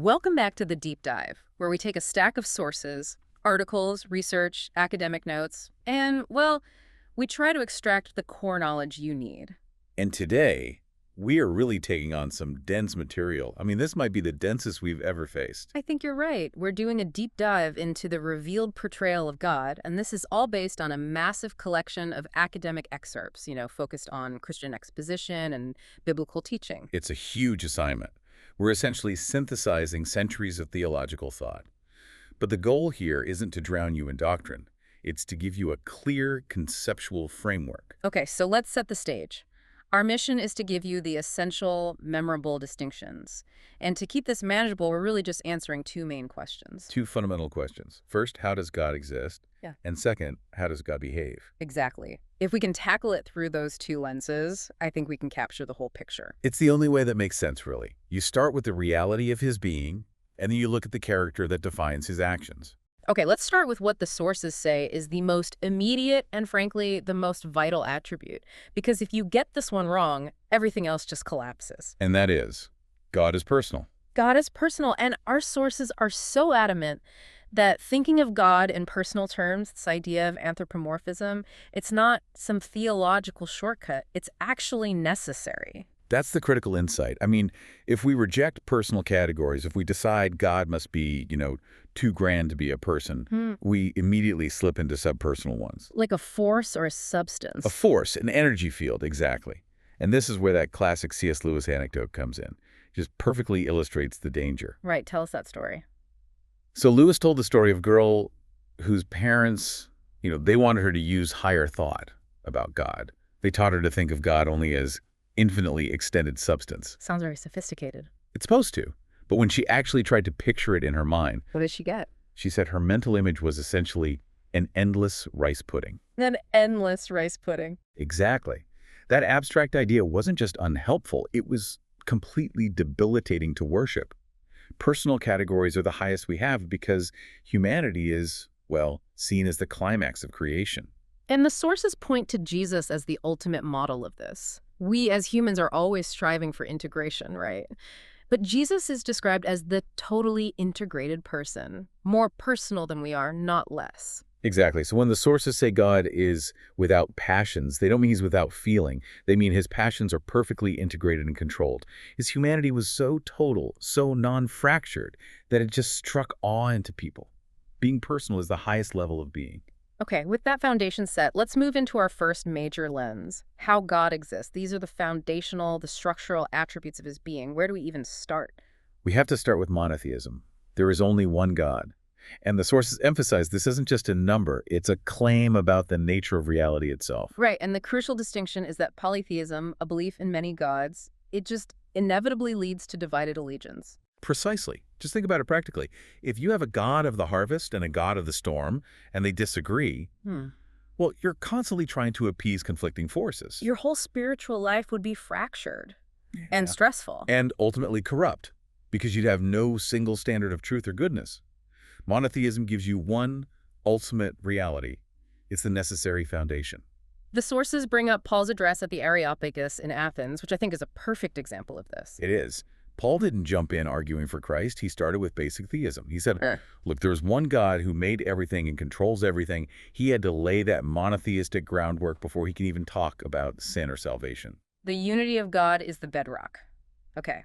Welcome back to the Deep Dive, where we take a stack of sources, articles, research, academic notes, and, well, we try to extract the core knowledge you need. And today, we are really taking on some dense material. I mean, this might be the densest we've ever faced. I think you're right. We're doing a deep dive into the revealed portrayal of God, and this is all based on a massive collection of academic excerpts, focused on Christian exposition and biblical teaching. It's a huge assignment. We're essentially synthesizing centuries of theological thought. But the goal here isn't to drown you in doctrine. It's to give you a clear conceptual framework. Okay, so let's set the stage. Our mission is to give you the essential, memorable distinctions. And to keep this manageable, we're really just answering two main questions. Two fundamental questions. First, how does God exist? Yeah. And second, how does God behave? Exactly. If we can tackle it through those two lenses, I think we can capture the whole picture. It's the only way that makes sense, really. You start with the reality of his being, and then you look at the character that defines his actions. Okay, let's start with what the sources say is the most immediate and, frankly, the most vital attribute. Because if you get this one wrong, everything else just collapses. And that is, God is personal. God is personal, and our sources are so adamant that thinking of God in personal terms, this idea of anthropomorphism, it's not some theological shortcut. It's actually necessary. That's the critical insight. I mean, if we reject personal categories, if we decide God must be, too grand to be a person, we immediately slip into subpersonal ones. Like a force or a substance. A force, an energy field, exactly. And this is where that classic C.S. Lewis anecdote comes in. It just perfectly illustrates the danger. Right, tell us that story. So Lewis told the story of a girl whose parents, they wanted her to use higher thought about God. They taught her to think of God only as infinitely extended substance. Sounds very sophisticated. It's supposed to. But when she actually tried to picture it in her mind, What did she get? she said her mental image was essentially an endless rice pudding. An endless rice pudding. Exactly. That abstract idea wasn't just unhelpful, it was completely debilitating to worship. Personal categories are the highest we have because humanity is, well, seen as the climax of creation. And the sources point to Jesus as the ultimate model of this. We as humans are always striving for integration, right? But Jesus is described as the totally integrated person, more personal than we are, not less. Exactly. So when the sources say God is without passions, they don't mean he's without feeling. They mean his passions are perfectly integrated and controlled. His humanity was so total, so non-fractured, that it just struck awe into people. Being personal is the highest level of being. Okay, with that foundation set, let's move into our first major lens, how God exists. These are the foundational, the structural attributes of his being. Where do we even start? We have to start with monotheism. There is only one God. And the sources emphasize this isn't just a number, it's a claim about the nature of reality itself. Right, and the crucial distinction is that polytheism, a belief in many gods, it just inevitably leads to divided allegiance. Precisely. Just think about it practically. If you have a god of the harvest and a god of the storm, and they disagree, well, you're constantly trying to appease conflicting forces. Your whole spiritual life would be fractured and stressful. And ultimately corrupt, because you'd have no single standard of truth or goodness. Monotheism gives you one ultimate reality. It's the necessary foundation. The sources bring up Paul's address at the Areopagus in Athens, which I think is a perfect example of this. It is. Paul didn't jump in arguing for Christ. He started with basic theism. He said, look, there's one God who made everything and controls everything. He had to lay that monotheistic groundwork before he can even talk about sin or salvation. The unity of God is the bedrock. Okay.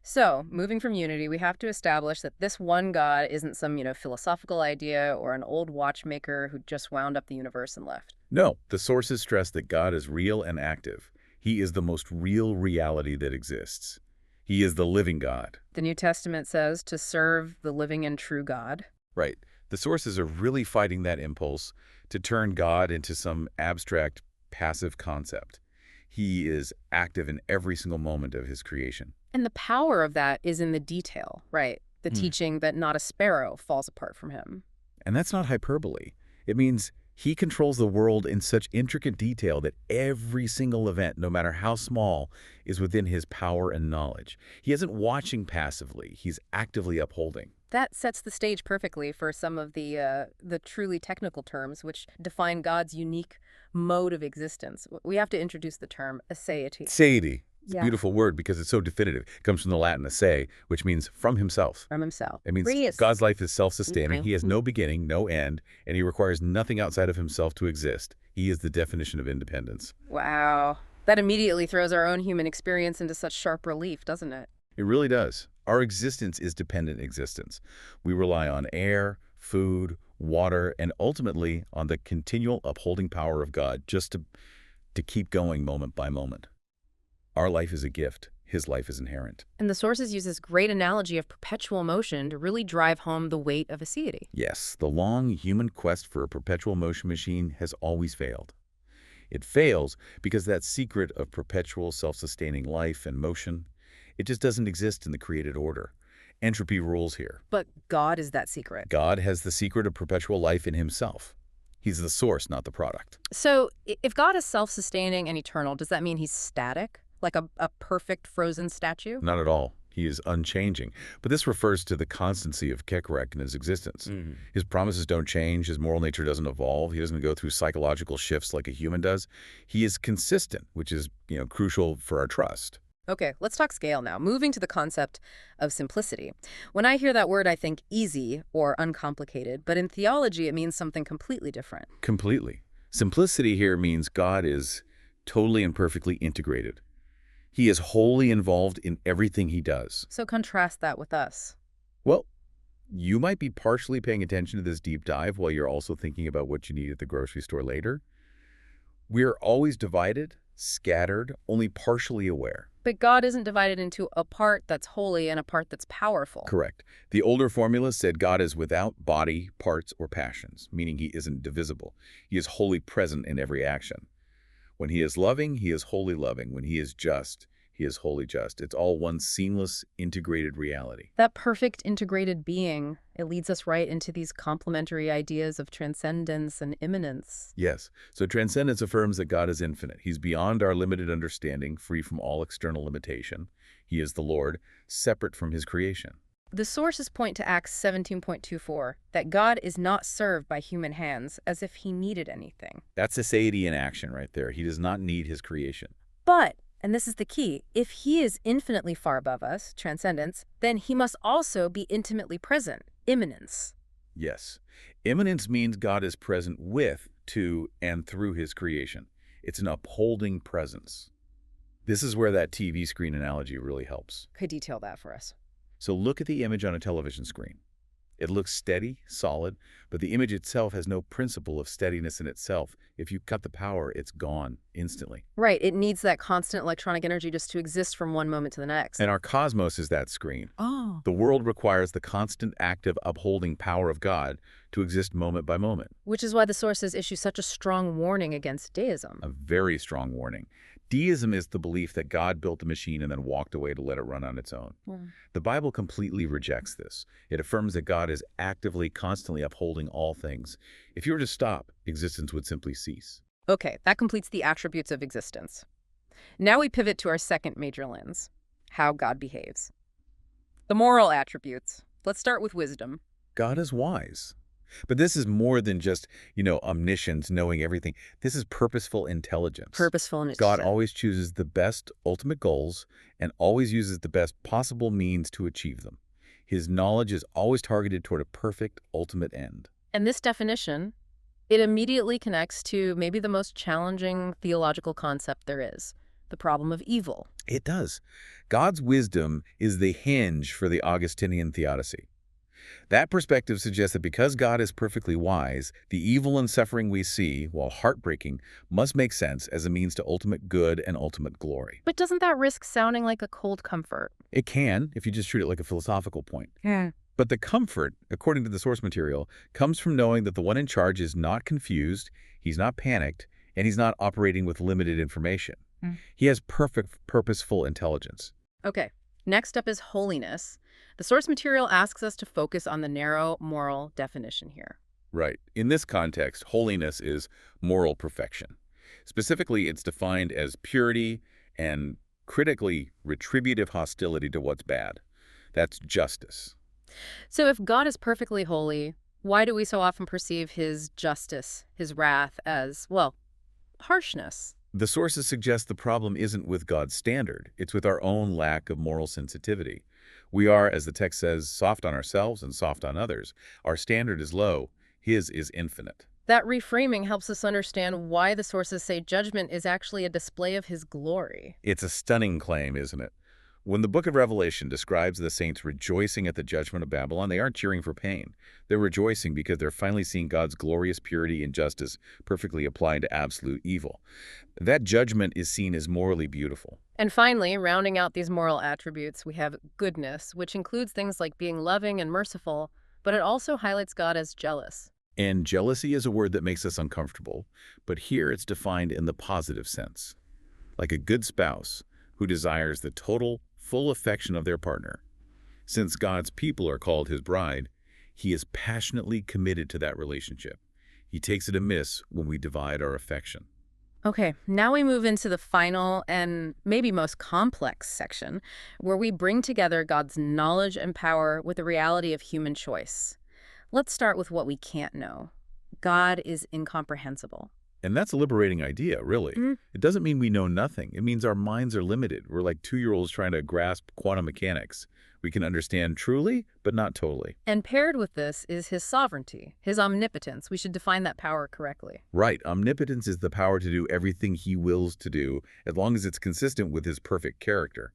So, moving from unity, we have to establish that this one God isn't some, philosophical idea or an old watchmaker who just wound up the universe and left. No, the sources stress that God is real and active. He is the most real reality that exists. He is the living God. The New Testament says to serve the living and true God. Right. The sources are really fighting that impulse to turn God into some abstract, passive concept. He is active in every single moment of his creation. And the power of that is in the detail, right? The teaching that not a sparrow falls apart from him. And that's not hyperbole. It means he controls the world in such intricate detail that every single event, no matter how small, is within his power and knowledge. He isn't watching passively. He's actively upholding. That sets the stage perfectly for some of the truly technical terms which define God's unique mode of existence. We have to introduce the term Assaity. Assaity. It's a Yeah. beautiful word because it's so definitive. It comes from the Latin "esse," which means from himself. From himself. It means Yes. God's life is self-sustaining. Okay. He has no beginning, no end, and he requires nothing outside of himself to exist. He is the definition of independence. Wow. That immediately throws our own human experience into such sharp relief, doesn't it? It really does. Our existence is dependent existence. We rely on air, food, water, and ultimately on the continual upholding power of God just to keep going moment by moment. Our life is a gift. His life is inherent. And the sources use this great analogy of perpetual motion to really drive home the weight of Assaity. Yes, the long human quest for a perpetual motion machine has always failed. It fails because that secret of perpetual self-sustaining life and motion, it just doesn't exist in the created order. Entropy rules here. But God is that secret. God has the secret of perpetual life in himself. He's the source, not the product. So if God is self-sustaining and eternal, does that mean he's static? Like a perfect frozen statue? Not at all. He is unchanging. But this refers to the constancy of Paker in his existence. His promises don't change. His moral nature doesn't evolve. He doesn't go through psychological shifts like a human does. He is consistent, which is, crucial for our trust. Okay, let's talk scale now. Moving to the concept of simplicity. When I hear that word, I think easy or uncomplicated, but in theology, it means something completely different. Completely. Simplicity here means God is totally and perfectly integrated. He is wholly involved in everything he does. So contrast that with us. Well, you might be partially paying attention to this deep dive while you're also thinking about what you need at the grocery store later. We're always divided, scattered, only partially aware. But God isn't divided into a part that's holy and a part that's powerful. Correct. The older formula said God is without body, parts, or passions, meaning he isn't divisible. He is wholly present in every action. When he is loving, he is wholly loving. When he is just, he is wholly just. It's all one seamless, integrated reality. That perfect integrated being, it leads us right into these complementary ideas of transcendence and immanence. Yes. So transcendence affirms that God is infinite. He's beyond our limited understanding, free from all external limitation. He is the Lord, separate from his creation. The sources point to Acts 17.24, that God is not served by human hands as if he needed anything. That's Assaity in action right there. He does not need his creation. But, and this is the key, if he is infinitely far above us, transcendence, then he must also be intimately present, immanence. Yes. Immanence means God is present with, to, and through his creation. It's an upholding presence. This is where that TV screen analogy really helps. Could detail that for us. So look at the image on a television screen. It looks steady, solid, but the image itself has no principle of steadiness in itself. If you cut the power, it's gone instantly. Right, it needs that constant electronic energy just to exist from one moment to the next. And our cosmos is that screen. Oh. The world requires the constant, active, upholding power of God to exist moment by moment. Which is why the sources issue such a strong warning against deism. A very strong warning. Deism is the belief that God built the machine and then walked away to let it run on its own. The Bible completely rejects this. It affirms that God is actively, constantly upholding all things. If you were to stop, existence would simply cease. Okay, that completes the attributes of existence. Now we pivot to our second major lens, how God behaves. The moral attributes. Let's start with wisdom. God is wise. But this is more than just, omniscience, knowing everything. This is purposeful intelligence. Purposeful and God always chooses the best ultimate goals and always uses the best possible means to achieve them. His knowledge is always targeted toward a perfect ultimate end. And this definition, it immediately connects to maybe the most challenging theological concept there is, the problem of evil. It does. God's wisdom is the hinge for the Augustinian theodicy. That perspective suggests that because God is perfectly wise, the evil and suffering we see, while heartbreaking, must make sense as a means to ultimate good and ultimate glory. But doesn't that risk sounding like a cold comfort? It can, if you just treat it like a philosophical point. Yeah. But the comfort, according to the source material, comes from knowing that the one in charge is not confused, he's not panicked, and he's not operating with limited information. He has perfect, purposeful intelligence. Okay, next up is holiness. The source material asks us to focus on the narrow moral definition here. Right. In this context, holiness is moral perfection. Specifically, it's defined as purity and critically retributive hostility to what's bad. That's justice. So if God is perfectly holy, why do we so often perceive his justice, his wrath, as, well, harshness? The sources suggest the problem isn't with God's standard, it's with our own lack of moral sensitivity. We are, as the text says, soft on ourselves and soft on others. Our standard is low, his is infinite. That reframing helps us understand why the sources say judgment is actually a display of his glory. It's a stunning claim, isn't it? When the book of Revelation describes the saints rejoicing at the judgment of Babylon, they aren't cheering for pain. They're rejoicing because they're finally seeing God's glorious purity and justice perfectly applied to absolute evil. That judgment is seen as morally beautiful. And finally, rounding out these moral attributes, we have goodness, which includes things like being loving and merciful, but it also highlights God as jealous. And jealousy is a word that makes us uncomfortable, but here it's defined in the positive sense. Like a good spouse who desires the total, full affection of their partner. Since God's people are called his bride, he is passionately committed to that relationship. He takes it amiss when we divide our affection. Okay, now we move into the final and maybe most complex section, where we bring together God's knowledge and power with the reality of human choice. Let's start with what we can't know. God is incomprehensible. And that's a liberating idea, really. It doesn't mean we know nothing. It means our minds are limited. We're like 2-year-olds trying to grasp quantum mechanics. We can understand truly, but not totally. And paired with this is his sovereignty, his omnipotence. We should define that power correctly. Right. Omnipotence is the power to do everything he wills to do, as long as it's consistent with his perfect character.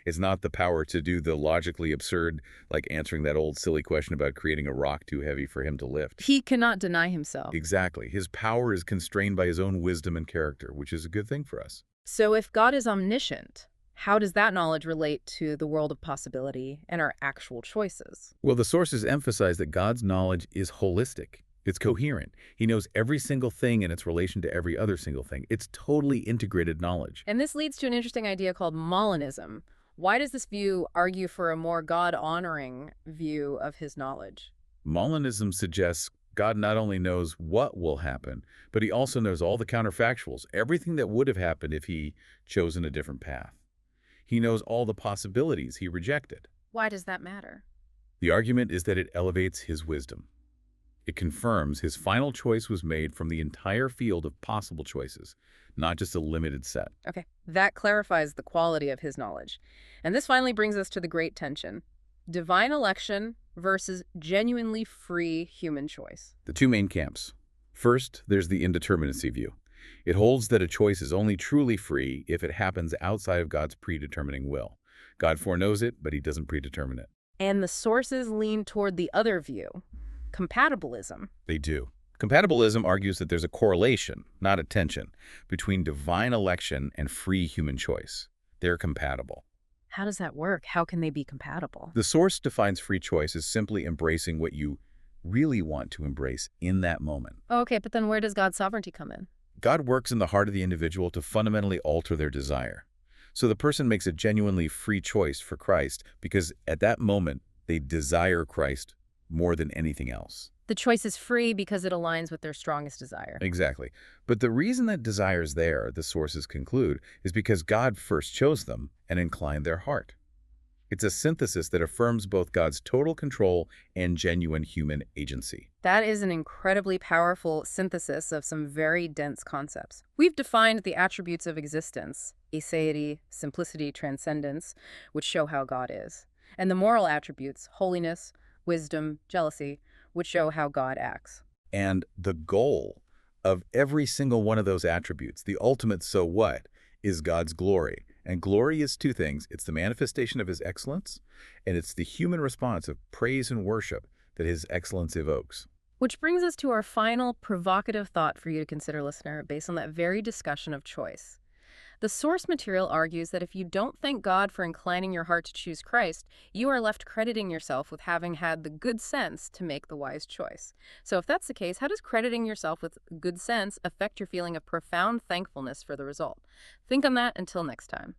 It's not the power to do the logically absurd, like answering that old silly question about creating a rock too heavy for him to lift. He cannot deny himself. Exactly. His power is constrained by his own wisdom and character, which is a good thing for us. So if God is omniscient, how does that knowledge relate to the world of possibility and our actual choices? Well, the sources emphasize that God's knowledge is holistic. It's coherent. He knows every single thing in its relation to every other single thing. It's totally integrated knowledge. And this leads to an interesting idea called Molinism. Why does this view argue for a more God-honoring view of his knowledge? Molinism suggests God not only knows what will happen, but he also knows all the counterfactuals, everything that would have happened if he chosen a different path. He knows all the possibilities he rejected. Why does that matter? The argument is that it elevates his wisdom. It confirms his final choice was made from the entire field of possible choices, not just a limited set. Okay, that clarifies the quality of his knowledge. And this finally brings us to the great tension: divine election versus genuinely free human choice. The two main camps. First, there's the indeterminacy view. It holds that a choice is only truly free if it happens outside of God's predetermining will. God foreknows it, but he doesn't predetermine it. And the sources lean toward the other view: compatibilism. They do. Compatibilism argues that there's a correlation, not a tension, between divine election and free human choice. They're compatible. How does that work? How can they be compatible? The source defines free choice as simply embracing what you really want to embrace in that moment. Okay, but then where does God's sovereignty come in? God works in the heart of the individual to fundamentally alter their desire. So the person makes a genuinely free choice for Christ because at that moment, they desire Christ more than anything else. The choice is free because it aligns with their strongest desire. Exactly. But the reason that desire is there, the sources conclude, is because God first chose them and inclined their heart. It's a synthesis that affirms both God's total control and genuine human agency. That is an incredibly powerful synthesis of some very dense concepts. We've defined the attributes of existence: aseity, simplicity, transcendence, which show how God is. And the moral attributes: holiness, wisdom, jealousy, which show how God acts. And the goal of every single one of those attributes, the ultimate so what, is God's glory. And glory is two things. It's the manifestation of his excellence, and it's the human response of praise and worship that his excellence evokes. Which brings us to our final provocative thought for you to consider, listener, based on that very discussion of choice. The source material argues that if you don't thank God for inclining your heart to choose Christ, you are left crediting yourself with having had the good sense to make the wise choice. So if that's the case, how does crediting yourself with good sense affect your feeling of profound thankfulness for the result? Think on that until next time.